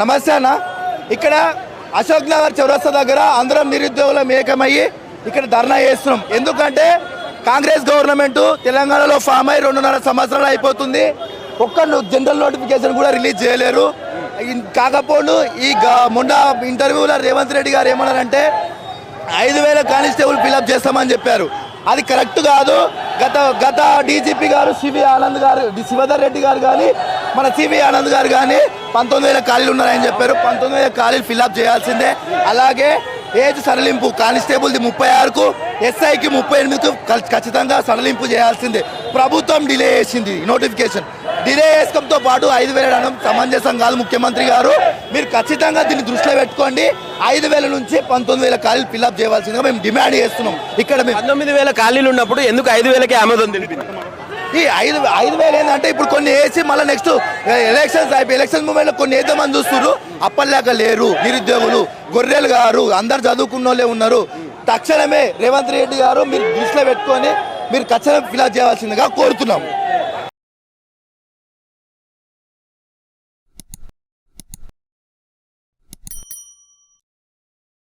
నమస్తే అన్న. ఇక్కడ అశోక్ నగర్ చౌరస్తా దగ్గర అందరం నిరుద్యోగులం ఏకమయ్యి ఇక్కడ ధర్నా చేస్తున్నాం. ఎందుకంటే కాంగ్రెస్ గవర్నమెంట్ తెలంగాణలో ఫామ్ అయ్యి 2.5 సంవత్సరాలు అయిపోతుంది. ఒక్క జనరల్ నోటిఫికేషన్ కూడా రిలీజ్ చేయలేరు. కాకపోతే ఈ మొన్న ఇంటర్వ్యూలో రేవంత్ రెడ్డి గారు ఏమన్నారంటే 5,000 కానిస్టేబుల్ ఫిలప్ చేస్తామని చెప్పారు. అది కరెక్ట్ కాదు. గత డీజీపీ గారు శివధర్ రెడ్డి గారు కానీ మన సివి ఆనంద్ గారు కానీ 19,000 ఖాళీలు ఉన్నారని చెప్పారు. 19,000 ఖాళీలు ఫిల్అప్ చేయాల్సిందే. అలాగే ఏజ్ సడలింపు కానిస్టేబుల్ది 36కు, ఎస్ఐకి 38కు ఖచ్చితంగా సడలింపు చేయాల్సిందే. ప్రభుత్వం డిలే చేసింది నోటిఫికేషన్. డిలే చేసుకోవడంతో పాటు 5,000 అనడం సమంజసం కాదు. ముఖ్యమంత్రి గారు మీరు ఖచ్చితంగా దీన్ని దృష్టిలో పెట్టుకోండి. 5,000 నుంచి 19,000 ఖాళీలు ఫిల్అప్ చేయవలసిందిగా మేము డిమాండ్ చేస్తున్నాం. ఇక్కడ 19,000 ఖాళీలు ఉన్నప్పుడు ఎందుకు 5,000కే ఆమోదం తెలిపింది? ఈ 5,000 ఏంటంటే ఇప్పుడు కొన్ని వేసి మళ్ళీ నెక్స్ట్ ఎలక్షన్ మూమెంట్లో కొన్ని వేద్దామని చూస్తున్నారు. అప్పటిలాగా లేరు నిరుద్యోగులు, గొర్రెలు గారు అందరు చదువుకున్న వాళ్ళే ఉన్నారు. తక్షణమే రేవంత్ రెడ్డి గారు మీరు దృష్టిలో పెట్టుకొని మీరు ఖచ్చితంగా ఫిల్అప్ చేయవలసిందిగా కోరుతున్నాం.